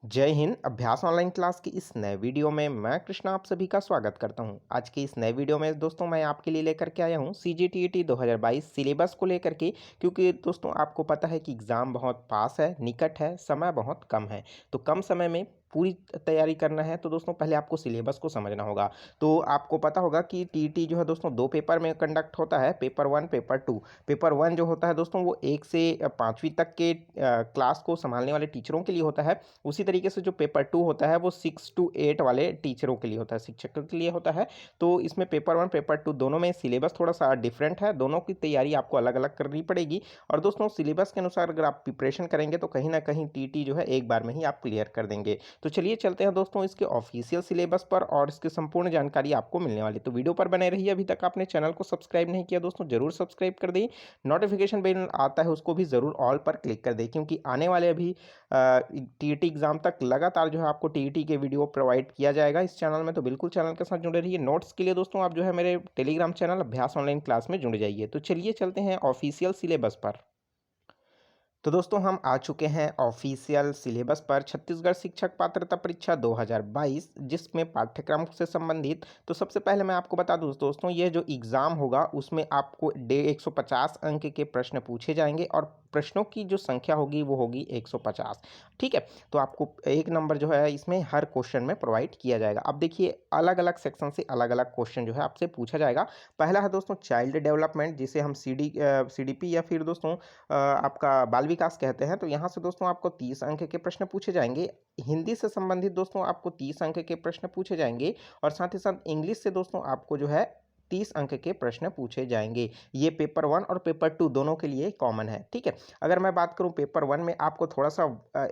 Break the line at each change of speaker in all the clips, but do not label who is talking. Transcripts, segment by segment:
जय हिंद। अभ्यास online class की इस नए वीडियो में मैं कृष्णा आप सभी का स्वागत करता हूं। आज की इस नए वीडियो में दोस्तों मैं आपके लिए लेकर के आया हूं सीजीटीईटी 2022 सिलेबस को लेकर के, क्योंकि दोस्तों आपको पता है कि एग्ज़ाम बहुत पास है, निकट है, समय बहुत कम है। तो कम समय में पूरी तैयारी करना है तो दोस्तों पहले आपको सिलेबस को समझना होगा। तो आपको पता होगा कि टीईटी जो है दोस्तों दो पेपर में कंडक्ट होता है, paper one, paper two. Paper one जो होता है दोस्तों वो 1 से 5वीं तक के क्लास को संभालने वाले टीचरों के लिए होता है। उसी तरीके से जो पेपर टू होता है वो 6 to 8 वाले टीचरों के लिए होता है, शिक्षकों के लिए होता है। तो इसमें पेपर वन पेपर टू दोनों में सिलेबस थोड़ा सा डिफरेंट है, दोनों की तैयारी आपको अलग अलग करनी पड़ेगी। और दोस्तों सिलेबस के अनुसार अगर आप प्रिपरेशन करेंगे तो कहीं ना कहीं टीटी जो है एक बार में ही आप क्लियर कर देंगे। तो चलिए चलते हैं दोस्तों इसके ऑफिशियल सिलेबस पर और इसकी संपूर्ण जानकारी आपको मिलने वाली। तो वीडियो पर बने रहिए। अभी तक आपने चैनल को सब्सक्राइब नहीं किया दोस्तों जरूर सब्सक्राइब कर दें। नोटिफिकेशन बेल आता है उसको भी ज़रूर ऑल पर क्लिक कर दें, क्योंकि आने वाले अभी टीईटी एग्जाम तक लगातार जो है आपको टीईटी के वीडियो प्रोवाइड किया जाएगा इस चैनल में। तो बिल्कुल चैनल के साथ जुड़े रहिए। नोट्स के लिए दोस्तों आप जो है मेरे टेलीग्राम चैनल अभ्यास ऑनलाइन क्लास में जुड़ जाइए। तो चलिए चलते हैं ऑफिशियल सिलेबस पर। तो दोस्तों हम आ चुके हैं ऑफिशियल सिलेबस पर, छत्तीसगढ़ शिक्षक पात्रता परीक्षा 2022, जिसमें पाठ्यक्रम से संबंधित। तो सबसे पहले मैं आपको बता दूं दोस्तों, ये जो एग्ज़ाम होगा उसमें आपको 150 अंक के प्रश्न पूछे जाएंगे और प्रश्नों की जो संख्या होगी वो होगी 150। ठीक है। तो आपको एक नंबर जो है इसमें हर क्वेश्चन में प्रोवाइड किया जाएगा। अब देखिए अलग अलग सेक्शन से अलग अलग क्वेश्चन जो है आपसे पूछा जाएगा। पहला है दोस्तों चाइल्ड डेवलपमेंट, जिसे हम सीडीपी या फिर दोस्तों आपका बाल विकास कहते हैं। तो यहाँ से दोस्तों आपको 30 अंक के प्रश्न पूछे जाएंगे। हिंदी से संबंधित दोस्तों आपको 30 अंक के प्रश्न पूछे जाएंगे और साथ ही साथ इंग्लिश से दोस्तों आपको जो है 30 अंक के प्रश्न पूछे जाएंगे। ये पेपर वन और पेपर टू दोनों के लिए कॉमन है। ठीक है। अगर मैं बात करूं पेपर वन में आपको थोड़ा सा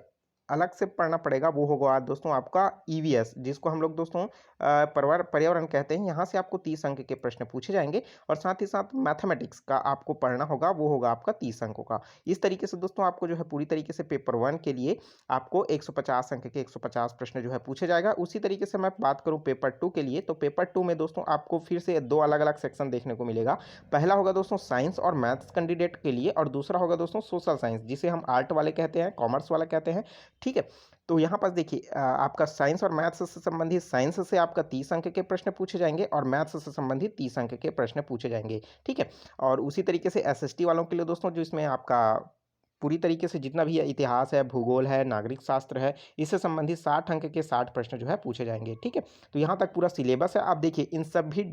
अलग से पढ़ना पड़ेगा, वो होगा दोस्तों आपका ईवीएस, जिसको हम लोग दोस्तों पर्यावरण कहते हैं। यहाँ से आपको 30 अंक के प्रश्न पूछे जाएंगे और साथ ही साथ मैथमेटिक्स का आपको पढ़ना होगा, वो होगा आपका 30 अंकों का। इस तरीके से दोस्तों आपको जो है पूरी तरीके से पेपर वन के लिए आपको 150 अंक के 150 प्रश्न जो है पूछे जाएगा। उसी तरीके से मैं बात करूं पेपर टू के लिए, तो पेपर टू में दोस्तों आपको फिर से दो अलग अलग सेक्शन देखने को मिलेगा। पहला होगा दोस्तों साइंस और मैथ्स कैंडिडेट के लिए और दूसरा होगा दोस्तों सोशल साइंस, जिसे हम आर्ट वाले कहते हैं, कॉमर्स वाला कहते हैं। ठीक है। तो यहाँ पर देखिए आपका साइंस और मैथ्स से संबंधित, साइंस से आपका 30 अंक के प्रश्न पूछे जाएंगे और मैथ्स से संबंधित 30 अंक के प्रश्न पूछे जाएंगे। ठीक है। और उसी तरीके से एसएसटी वालों के लिए दोस्तों, जो इसमें आपका पूरी तरीके से जितना भी इतिहास है, भूगोल है, नागरिक शास्त्र है, इससे संबंधित 60 अंक के 60 प्रश्न जो है पूछे जाएंगे। ठीक है। तो यहाँ तक पूरा सिलेबस है। आप देखिए इन सब भी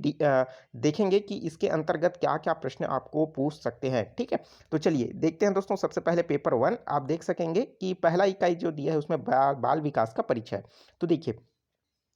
देखेंगे कि इसके अंतर्गत क्या क्या प्रश्न आपको पूछ सकते हैं। ठीक है। तो चलिए देखते हैं दोस्तों। सबसे पहले पेपर वन आप देख सकेंगे कि पहला इकाई जो दिया है उसमें बाल विकास का परिचय। तो देखिए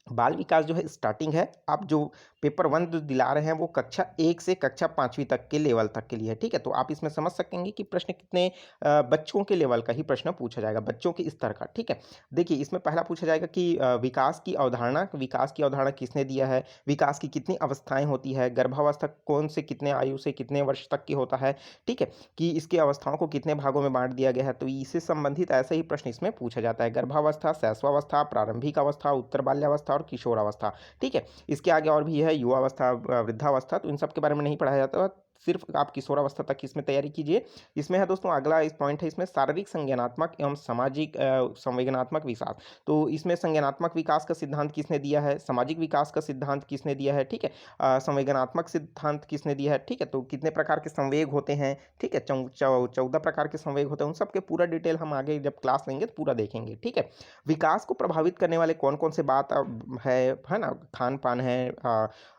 बाल विकास जो है स्टार्टिंग है। आप जो पेपर वन जो दिला रहे हैं वो कक्षा एक से कक्षा पाँचवीं तक के लेवल तक के लिए है। ठीक है। तो आप इसमें समझ सकेंगे कि प्रश्न कितने बच्चों के लेवल का ही प्रश्न पूछा जाएगा, बच्चों के स्तर का। ठीक है। देखिए इसमें पहला पूछा जाएगा कि विकास की अवधारणा किसने दिया है, विकास की कितनी अवस्थाएं होती है, गर्भावस्था कौन से कितने आयु से कितने वर्ष तक की होता है। ठीक है। कि इसकी अवस्थाओं को कितने भागों में बांट दिया गया है। तो इससे संबंधित ऐसे ही प्रश्न इसमें पूछा जाता है। गर्भावस्था, शैशवावस्था, प्रारंभिक अवस्था, उत्तर बाल्यावस्था और किशोरावस्था। ठीक है। इसके आगे और भी है युवावस्था, वृद्धावस्था। तो इन सब के बारे में नहीं पढ़ाया जाता, सिर्फ आप किशोरावस्था तक इसमें तैयारी कीजिए। इसमें है दोस्तों अगला इस पॉइंट है इसमें शारीरिक, संज्ञानात्मक एवं सामाजिक संवेदनात्मक विकास। तो इसमें संज्ञानात्मक विकास का सिद्धांत किसने दिया है, सामाजिक विकास का सिद्धांत किसने दिया है। ठीक है। संवेदनात्मक सिद्धांत किसने दिया है। ठीक है। तो कितने प्रकार के संवेग होते हैं। ठीक है। 14 प्रकार के संवेग होते हैं। उन सब के पूरा डिटेल हम आगे जब क्लास लेंगे तो पूरा देखेंगे। ठीक है। विकास को प्रभावित करने वाले कौन कौन से बात है ना, खान पान है,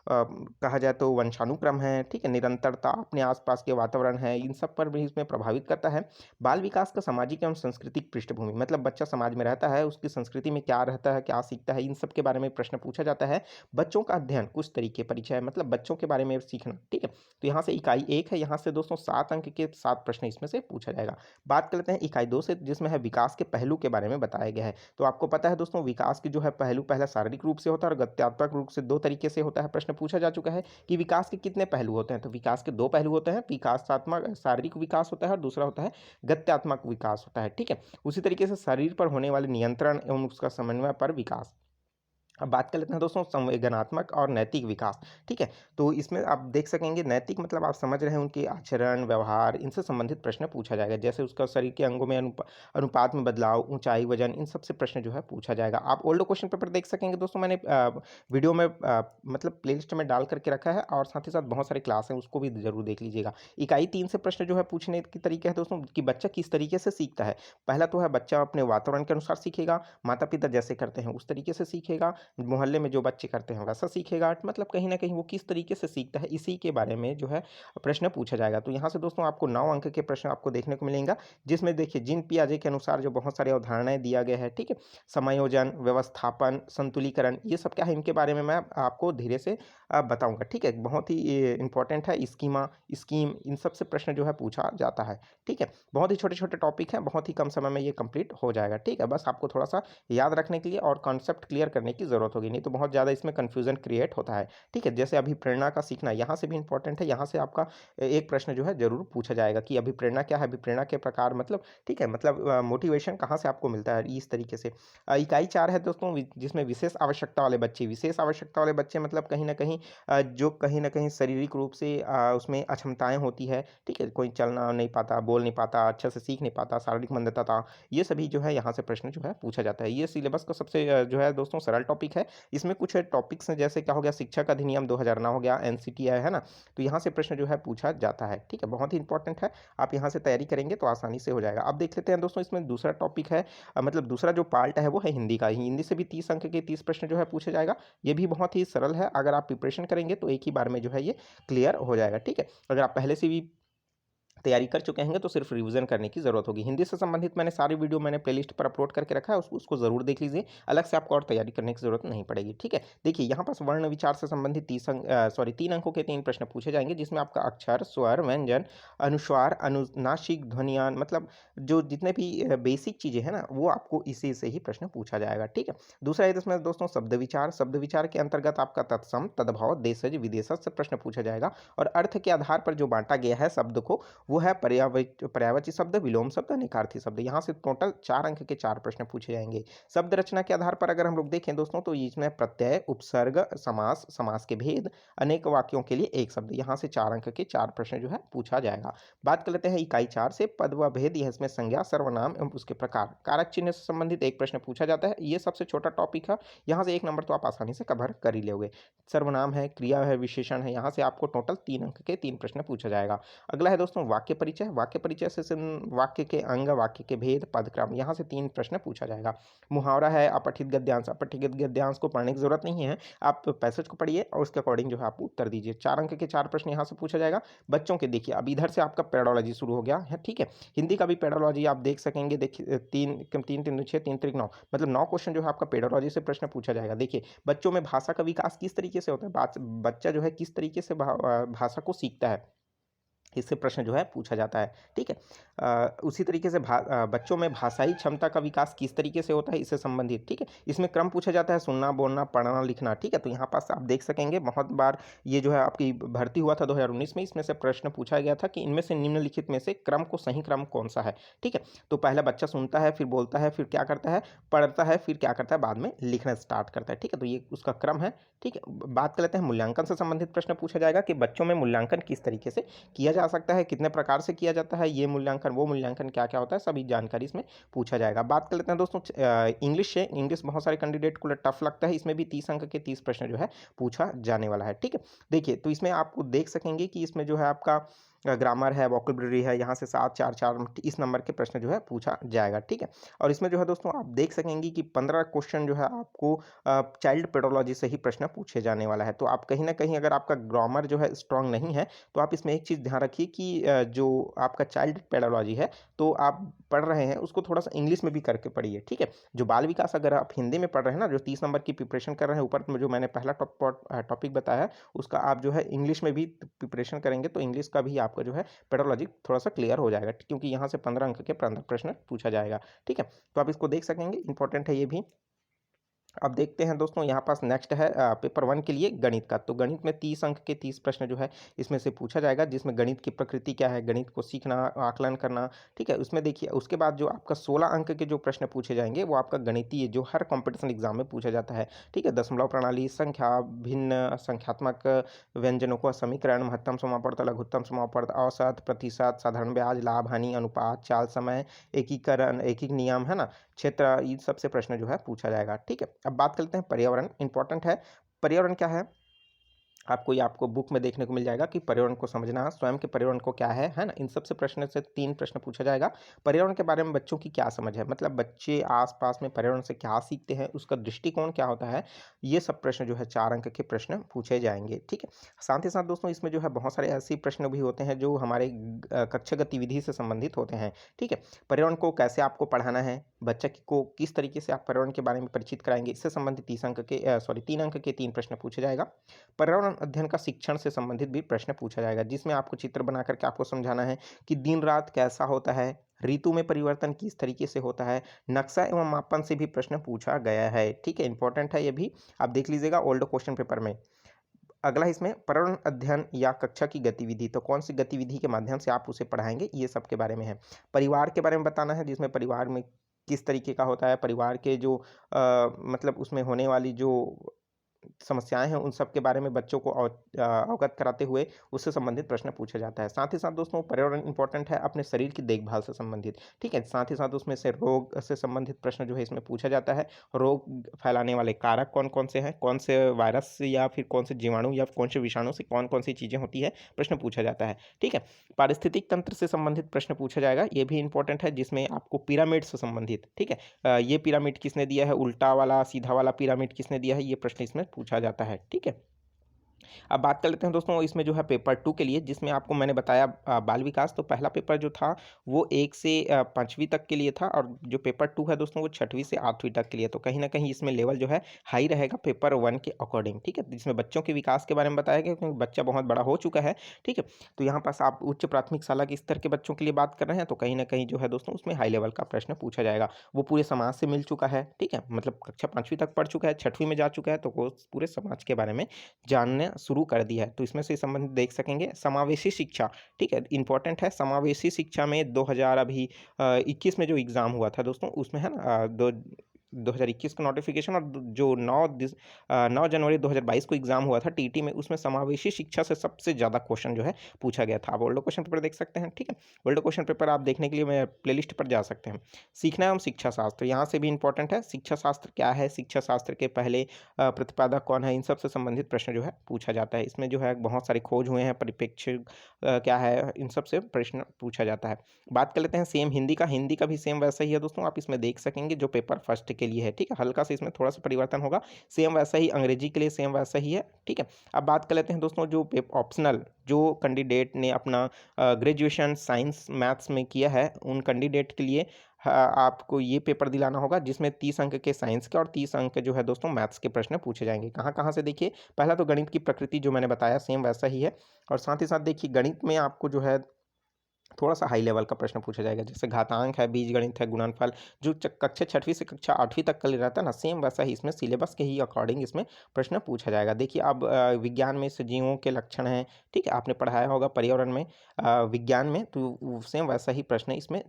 कहा जाए तो वंशानुक्रम है। ठीक है। निरंतरता, अपने आसपास के वातावरण है, इन सब पर भी इसमें प्रभावित करता है। बाल विकास का सामाजिक एवं सांस्कृतिक पृष्ठभूमि, मतलब बच्चा समाज में रहता है, उसकी संस्कृति में क्या रहता है, क्या सीखता है, इन सब के बारे में प्रश्न पूछा जाता है। बच्चों का अध्ययन, कुछ तरीके परिचय, मतलब बच्चों के बारे में सीखना। ठीक है। तो यहाँ से इकाई एक है, यहाँ से दोस्तों 7 अंक के 7 प्रश्न इसमें से पूछा जाएगा। बात करते हैं इकाई दो से, जिसमें है विकास के पहलू के बारे में बताया गया है। तो आपको पता है दोस्तों विकास की जो है पहलू, पहला शारीरिक रूप से होता है और गत्यात्मक रूप से, दो तरीके से होता है। प्रश्न पूछा जा चुका है कि विकास के कितने पहलू होते हैं। तो विकास के दो पहलू होते हैं, विकासात्मक शारीरिक विकास होता है और दूसरा होता है गत्यात्मक विकास होता है। ठीक है। उसी तरीके से शरीर पर होने वाले नियंत्रण एवं उसका समन्वय पर विकास। अब बात कर लेते हैं दोस्तों संवेदनात्मक और नैतिक विकास, ठीक है? तो इसमें आप देख सकेंगे नैतिक मतलब आप समझ रहे हैं उनके आचरण, व्यवहार इनसे संबंधित प्रश्न पूछा जाएगा। जैसे उसका शरीर के अंगों में अनुपात में बदलाव, ऊँचाई, वज़न इन सब से प्रश्न जो है पूछा जाएगा। आप ओल्ड क्वेश्चन पेपर देख सकेंगे दोस्तों मैंने वीडियो में मतलब प्लेलिस्ट में डाल कर के रखा है और साथ ही साथ बहुत सारे क्लास हैं उसको भी ज़रूर देख लीजिएगा। इकाई 3 से प्रश्न जो है पूछने के तरीके हैं दोस्तों कि बच्चा किस तरीके से सीखता है। पहला तो है बच्चा अपने वातावरण के अनुसार सीखेगा, माता-पिता जैसे करते हैं उस तरीके से सीखेगा। मोहल्ले में जो बच्चे करते हैं वैसा सीखेगा मतलब कहीं न कहीं वो किस तरीके से सीखता है इसी के बारे में जो है प्रश्न पूछा जाएगा। तो यहाँ से दोस्तों आपको 9 अंक के प्रश्न आपको देखने को मिलेंगे जिसमें देखिए जीन पियाजे के अनुसार जो बहुत सारी अवधारणाएँ दिया गया है, ठीक है? समायोजन, व्यवस्थापन, संतुलीकरण ये सब क्या है इनके बारे में मैं आपको धीरे से बताऊँगा, ठीक है? बहुत ही इम्पोर्टेंट है स्कीमा, स्कीम इन सब से प्रश्न जो है पूछा जाता है, ठीक है? बहुत ही छोटे-छोटे टॉपिक हैं, बहुत ही कम समय में ये कंप्लीट हो जाएगा, ठीक है? बस आपको थोड़ा-सा याद रखने के लिए और कॉन्सेप्ट क्लियर करने की ज़रूरत होगी, नहीं तो बहुत ज़्यादा इसमें कन्फ्यूज़न क्रिएट होता है, ठीक है? जैसे अभिप्रेरणा का सीखना यहाँ से भी इम्पोर्टेंट है, यहाँ से आपका एक प्रश्न जो है ज़रूर पूछा जाएगा कि अभिप्रेरणा क्या है? अभिप्रेरणा के प्रकार मतलब ठीक है? मतलब मोटिवेशन कहाँ से आपको मिलता है इस तरीके से। इकाई 4 है दोस्तों जिसमें विशेष आवश्यकता वाले बच्चे मतलब कहीं न कहीं जो कहीं न कहीं शारीरिक रूप से उसमें अक्षमताएँ होती है, ठीक है? कोई चलना नहीं पाता, बोल नहीं पाता, अच्छे से सीख नहीं पाता, शारीरिक मंदता ये सभी जो है यहाँ से प्रश्न जो है पूछा जाता है। ये सिलेबस का सबसे जो है दोस्तों सरल टॉपिक है। इसमें कुछ टॉपिक्स हैं जैसे क्या हो गया शिक्षक अधिनियम 2009 हो गया, एनसीटीआई है ना? तो यहाँ से प्रश्न जो है पूछा जाता है, ठीक है? बहुत ही इंपॉर्टेंट है। आप यहाँ से तैयारी करेंगे तो आसानी से हो जाएगा। अब देख लेते हैं दोस्तों इसमें दूसरा टॉपिक है मतलब दूसरा जो पार्ट है वो है हिंदी का। हिंदी से भी 30 अंक के 30 प्रश्न जो है पूछा जाएगा। ये भी बहुत ही सरल है। अगर आप प्रिपरेशन करेंगे तो एक ही बार में जो है ये क्लियर हो जाएगा, ठीक है? अगर आप पहले से भी तैयारी कर चुके हैं तो सिर्फ रिवीजन करने की ज़रूरत होगी। हिंदी से संबंधित मैंने सारी वीडियो मैंने प्लेलिस्ट पर अपलोड करके रखा है, उसको ज़रूर देख लीजिए। अलग से आपको और तैयारी करने की ज़रूरत नहीं पड़ेगी, ठीक है? देखिए यहाँ पास वर्ण विचार से संबंधित 3 अंकों के 3 प्रश्न पूछे जाएँगे जिसमें आपका अक्षर, स्वर, व्यंजन, अनुस्वार, अनुनासिक ध्वनियाँ मतलब जो जितने भी बेसिक चीज़ें हैं ना, वो आपको इसी से ही प्रश्न पूछा जाएगा, ठीक है? दूसरा है इसमें दोस्तों शब्द विचार के अंतर्गत आपका तत्सम, तद्भव, देशज, विदेशज से प्रश्न पूछा जाएगा और अर्थ के आधार पर जो बाँटा गया है शब्द को वो है पर्यायवाची शब्द, विलोम शब्द, निकार्थी शब्द। यहाँ से टोटल 4 अंक के 4 प्रश्न पूछे जाएँगे। शब्द रचना के आधार पर अगर हम लोग देखें दोस्तों तो इसमें प्रत्यय, उपसर्ग, समास, समास के भेद, अनेक वाक्यों के लिए एक शब्द। यहाँ से 4 अंक के 4 प्रश्न जो है पूछा जाएगा। बात कर लेते हैं इकाई 4 से पद व भेद यह इसमें संज्ञा, सर्वनाम एवं उसके प्रकार। कारक चिन्ह से संबंधित एक प्रश्न पूछा जाता है। ये सबसे छोटा टॉपिक है। यहाँ से 1 नंबर तो आप आसानी से कवर कर ही लोगे। सर्वनाम है, क्रिया है, विशेषण है। यहाँ से आपको टोटल 3 अंक के 3 प्रश्न पूछा जाएगा। अगला है दोस्तों वाक्य परिचय से वाक्य के अंग, वाक्य के भेद, पदक्रम यहाँ से 3 प्रश्न पूछा जाएगा। मुहावरा है, अपठित गद्यांश को पढ़ने की जरूरत नहीं है, आप पैसेज को पढ़िए और उसके अकॉर्डिंग जो है आप उत्तर दीजिए। 4 अंक के 4 प्रश्न यहाँ से पूछा जाएगा। बच्चों के देखिए अब इधर से आपका पेडोलॉजी शुरू हो गया है, ठीक है? हिंदी का भी पेडोलॉजी आप देख सकेंगे। देखिए 3 3 9 मतलब 9 क्वेश्चन जो है आपका पेडोलॉजी से प्रश्न पूछा जाएगा। देखिए बच्चों में भाषा का विकास किस तरीके से होता है, बच्चा जो है किस तरीके से भाषा को सीखता है, इससे प्रश्न जो है पूछा जाता है, ठीक है? उसी तरीके से बच्चों में भाषाई क्षमता का विकास किस तरीके से होता है इससे संबंधित, ठीक है? इसमें क्रम पूछा जाता है सुनना, बोलना, पढ़ना, लिखना, ठीक है? तो यहाँ पास आप देख सकेंगे बहुत बार ये जो है आपकी भर्ती हुआ था 2019 में, इसमें से प्रश्न पूछा गया था कि इनमें से निम्नलिखित में से क्रम को सही क्रम कौन सा है, ठीक है? तो पहला बच्चा सुनता है, फिर बोलता है, फिर क्या करता है, पढ़ता है, फिर क्या करता है, बाद में लिखना स्टार्ट करता है, ठीक है? तो ये उसका क्रम है, ठीक है? बात कर लेते हैं मूल्यांकन से संबंधित प्रश्न पूछा जाएगा कि बच्चों में मूल्यांकन किस तरीके से किया जा सकता है, कितने प्रकार से किया जाता है, ये मूल्यांकन वो मूल्यांकन क्या-क्या होता है, सभी जानकारी इसमें पूछा जाएगा। बात कर लेते हैं दोस्तों इंग्लिश से। इंग्लिश बहुत सारे कैंडिडेट को टफ लगता है, इसमें भी 30 अंक के 30 प्रश्न जो है पूछा जाने वाला है, ठीक है? देखिए तो इसमें आप देख सकेंगे कि इसमें जो है आपका ग्रामर है, वोकैब्युलरी है, यहाँ से 7 4 4 इस नंबर के प्रश्न जो है पूछा जाएगा, ठीक है? और इसमें जो है दोस्तों आप देख सकेंगे कि 15 क्वेश्चन जो है आपको चाइल्ड पेडोलॉजी से ही प्रश्न पूछे जाने वाला है। तो आप कहीं न कहीं अगर आपका ग्रामर जो है स्ट्रॉन्ग नहीं है, तो आप इसमें एक चीज़ ध्यान रखिए कि जो आपका चाइल्ड पेडोलॉजी है, तो आप पढ़ रहे हैं उसको थोड़ा-सा इंग्लिश में भी करके पढ़िए, ठीक है? जो बाल विकास अगर आप हिंदी में पढ़ रहे हैं ना, जो 30 नंबर की प्रिपरेशन कर रहे हैं, ऊपर में जो मैंने पहला टॉपिक बताया है, उसका आप जो है इंग्लिश में भी प्रिपरेशन करेंगे, तो इंग्लिश का भी आपका जो है पेडोलॉजी थोड़ा-सा क्लियर हो जाएगा, क्योंकि यहाँ से 15 अंक के प्रश्न पूछा जाएगा, ठीक है? तो आप इसको देख सकेंगे, इंपॉर्टेंट है ये भी। अब देखते हैं दोस्तों यहाँ पास नेक्स्ट है पेपर 1 के लिए गणित का। तो गणित में 30 अंक के 30 प्रश्न जो है इसमें से पूछा जाएगा, जिसमें गणित की प्रकृति क्या है, गणित को सीखना, आकलन करना, ठीक है? उसमें देखिए उसके बाद जो आपका 16 अंक के जो प्रश्न पूछे जाएँगे वो आपका गणितीय जो हर कॉम्पिटिशन एग्ज़ाम में पूछा जाता है, ठीक है? दशमलव प्रणाली, संख्या, भिन्न संख्यात्मक व्यंजनों का समीकरण, महत्तम समापवर्त, लघुत्तम समापवर्त, औसत, प्रतिशत, साधारण ब्याज, लाभ, हानि, अनुपात, चाल समय, एकीकरण, एकीक नियम, है ना? क्षेत्र, इन सब से प्रश्न जो है पूछा जाएगा, ठीक है? अब बात करते हैं पर्यावरण, इंपॉर्टेंट है। पर्यावरण क्या है? आपको बुक में देखने को मिल जाएगा कि पर्यावरण को समझना, स्वयं के पर्यावरण को क्या है ना? इन सब से प्रश्न से 3 प्रश्न पूछा जाएगा। पर्यावरण के बारे में बच्चों की क्या समझ है? मतलब बच्चे आस-पास में पर्यावरण से क्या सीखते हैं, उसका दृष्टिकोण क्या होता है? ये सब प्रश्न जो है 4 अंक के प्रश्न पूछे जाएँगे, ठीक है? साथ ही साथ दोस्तों इसमें जो है बहुत सारे ऐसे प्रश्न भी होते हैं जो हमारे कक्षा गतिविधि से संबंधित होते हैं, ठीक है? पर्यावरण को कैसे आपको पढ़ाना है, बच्चे को किस तरीके से आप पर्यावरण के बारे में परिचित कराएँगे, इससे संबंधित 3 अंक के 3 प्रश्न पूछे जाएगा। पर्यावरण अध्ययन का शिक्षण से संबंधित भी प्रश्न पूछा जाएगा, जिसमें आपको चित्र बना करके आपको समझाना है कि दिन रात कैसा होता है, ऋतु में परिवर्तन किस तरीके से होता है, नक्शा एवं मापन से भी प्रश्न पूछा गया है, ठीक है? इंपॉर्टेंट है ये भी, आप देख लीजिएगा ओल्ड क्वेश्चन पेपर में। अगला इसमें पर्यावरण अध्ययन या कक्षा की गतिविधि, तो कौन सी गतिविधि के माध्यम से आप उसे पढ़ाएंगे, ये सब के बारे में है। परिवार के बारे में बताना है, जिसमें परिवार में किस तरीके का होता है, परिवार के जो मतलब उसमें होने वाली जो समस्याएँ हैं, उन सब के बारे में बच्चों को अवगत कराते हुए उससे संबंधित प्रश्न पूछा जाता है। साथ ही साथ दोस्तों पर्यावरण इम्पोर्टेंट है अपने शरीर की देखभाल से संबंधित, ठीक है? साथ ही साथ उसमें से रोग से संबंधित प्रश्न जो है इसमें पूछा जाता है। रोग फैलाने वाले कारक कौन-कौन से हैं? कौन से वायरस से या फिर कौन से जीवाणु या कौन से विषाणु से कौन-कौन सी चीज़ें होती है? प्रश्न पूछा जाता है, ठीक है? पारिस्थितिक तंत्र से संबंधित प्रश्न पूछा जाएगा, ये भी इम्पोर्टेंट है, जिसमें आपको पिरामिड से संबंधित, ठीक है? ये पिरामिड किसने दिया है, उल्टा वाला, सीधा वाला पिरामिड किसने दिया है, ये प्रश्न इसमें पूछा जाता है, ठीक है? अब बात कर लेते हैं दोस्तों इसमें जो है पेपर 2 के लिए, जिसमें आपको मैंने बताया बाल विकास, तो पहला पेपर जो था वो 1 से 5वीं तक के लिए था, और जो पेपर 2 है दोस्तों वो 6वीं से 8वीं तक के लिए। तो कहीं न कहीं इसमें लेवल जो है हाई रहेगा पेपर 1 के अकॉर्डिंग, ठीक है? जिसमें बच्चों के विकास के बारे में बताया गया, क्योंकि बच्चा बहुत बड़ा हो चुका है, ठीक है? तो यहाँ पास आप उच्च प्राथमिक शाला के स्तर के बच्चों के लिए बात कर रहे हैं, तो कहीं न कहीं जो है दोस्तों उसमें हाई लेवल का प्रश्न पूछा जाएगा। वो पूरे समाज से मिल चुका है, ठीक है? मतलब कक्षा 5वीं तक पढ़ चुका है, 6वीं में जा चुका है, तो वो पूरे समाज के बारे में जानना शुरू कर दिया है। तो इसमें से संबंधित देख सकेंगे समावेशी शिक्षा, ठीक है? इम्पोर्टेंट है समावेशी शिक्षा में 2000 अभी 21 में जो एग्ज़ाम हुआ था दोस्तों, उसमें है ना 2021 का नोटिफ़िकेशन, और जो 9 जनवरी 2022 को एग्ज़ाम हुआ था टीटी में, उसमें समावेशी शिक्षा से सबसे ज़्यादा क्वेश्चन जो है पूछा गया था। आप ओल्ड क्वेश्चन पेपर देख सकते हैं, ठीक है? ओल्ड क्वेश्चन पेपर आप देखने के लिए मेरे प्लेलिस्ट पर जा सकते हैं। सीखना एवं शिक्षा शास्त्र, यहाँ से भी इम्पोर्टेंट है। शिक्षा शास्त्र क्या है? शिक्षा शास्त्र के पहले प्रतिपादक कौन है? इन सब से संबंधित प्रश्न जो है पूछा जाता है। इसमें जो है बहुत सारे खोज हुए हैं, परिप्रेक्ष्य क्या है? इन सब से प्रश्न पूछा जाता है। बात कर लेते हैं सेम हिंदी का भी सेम वैसा ही है दोस्तों, आप इसमें देख सकेंगे जो पेपर फर्स्ट के लिए है, ठीक है? हल्का सा इसमें थोड़ा-सा परिवर्तन होगा, सेम वैसा ही अंग्रेजी के लिए सेम वैसा ही है, ठीक है? अब बात कर लेते हैं दोस्तों जो ऑप्शनल जो कैंडिडेट ने अपना ग्रेजुएशन साइंस मैथ्स में किया है, उन कैंडिडेट के लिए आपको ये पेपर दिलाना होगा, जिसमें 30 अंक के साइंस के और 30 अंक जो है दोस्तों मैथ्स के प्रश्न पूछे जाएँगे। कहाँ-कहाँ से देखिए, पहला तो गणित की प्रकृति जो मैंने बताया सेम वैसा ही है, और साथ ही साथ देखिए गणित में आपको जो है थोड़ा-सा हाई लेवल का प्रश्न पूछा जाएगा, जैसे घातांक है, बीजगणित है, गुणनफल, जो कक्षा 6वीं से कक्षा 8वीं तक का रहता है ना, सेम वैसा ही इसमें सिलेबस के ही अकॉर्डिंग इसमें प्रश्न पूछा जाएगा। देखिए अब विज्ञान में सजीवों के लक्षण हैं, ठीक है? आपने पढ़ाया होगा पर्यावरण में, विज्ञान में, तो सेम वैसा ही प्रश्न इसमें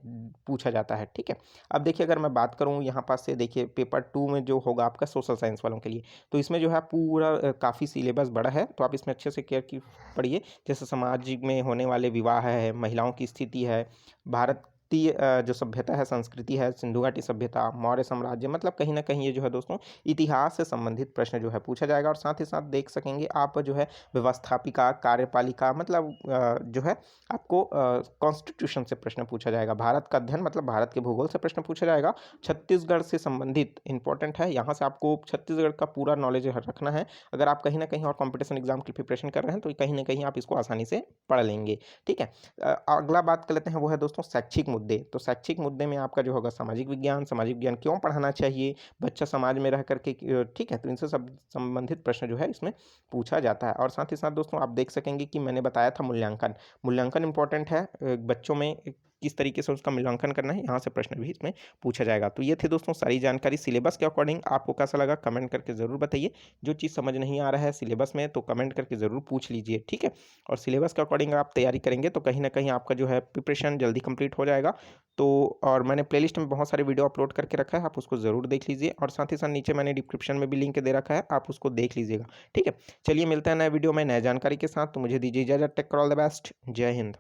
पूछा जाता है, ठीक है? अब देखिए अगर मैं बात करूँ यहाँ पास से, देखिए पेपर 2 में जो होगा आपका सोशल साइंस वालों के लिए, तो इसमें जो है पूरा काफ़ी सिलेबस बड़ा है, तो आप इसमें अच्छे से केयर की पढ़िए। जैसे समाज में होने वाले विवाह है, महिलाओं की स्थिति है, भारतीय जो सभ्यता है, संस्कृति है, सिंधु घाटी सभ्यता, मौर्य साम्राज्य, मतलब कहीं न कहीं ये जो है दोस्तों इतिहास से संबंधित प्रश्न जो है पूछा जाएगा, और साथ ही साथ देख सकेंगे आप जो है व्यवस्थापिका, कार्यपालिका, मतलब जो है आपको कॉन्स्टिट्यूशन से प्रश्न पूछा जाएगा। भारत का अध्ययन मतलब भारत के भूगोल से प्रश्न पूछा जाएगा। छत्तीसगढ़ से संबंधित इम्पोर्टेंट है, यहाँ से आपको छत्तीसगढ़ का पूरा नॉलेज रखना है। अगर आप कहीं न कहीं और कॉम्पिटिशन एग्ज़ाम की प्रिपरेशन कर रहे हैं, तो कहीं न कहीं आप इसको आसानी से पढ़ लेंगे, ठीक है? अगला बात कर लेते हैं, वो है दोस्तों शैक्षिक मुद्दे। तो शैक्षिक मुद्दे में आपका जो होगा सामाजिक विज्ञान क्यों पढ़ाना चाहिए? बच्चा समाज में रह कर के ठीक है? तो इनसे सब संबंधित प्रश्न जो है इसमें पूछा जाता है, और साथ ही साथ दोस्तों आप देख सकेंगे कि मैंने बताया था मूल्यांकन। मूल्यांकन इम्पोर्टेंट है बच्चों में किस तरीके से उसका मूल्यांकन करना है, यहाँ से प्रश्न भी इसमें पूछा जाएगा। तो ये थे दोस्तों सारी जानकारी सिलेबस के अकॉर्डिंग। आपको कैसा लगा कमेंट करके ज़रूर बताइए। जो चीज़ समझ नहीं आ रहा है सिलेबस में तो कमेंट करके ज़रूर पूछ लीजिए, ठीक है। और सिलेबस के अकॉर्डिंग आप तैयारी करेंगे तो कहीं ना कहीं आपका जो है प्रिपरेशन जल्दी कंप्लीट हो जाएगा। तो और मैंने प्लेलिस्ट में बहुत सारे वीडियो अपलोड करके रखा है, आप उसको ज़रूर देख लीजिए। और साथ ही साथ नीचे मैंने डिस्क्रिप्शन में भी लिंक दे रखा है, आप उसको देख लीजिएगा, ठीक है। चलिए मिलते हैं नए वीडियो में नए जानकारी के साथ। तो मुझे दीजिए इजाज़त। Take care, all the best. जय हिंद।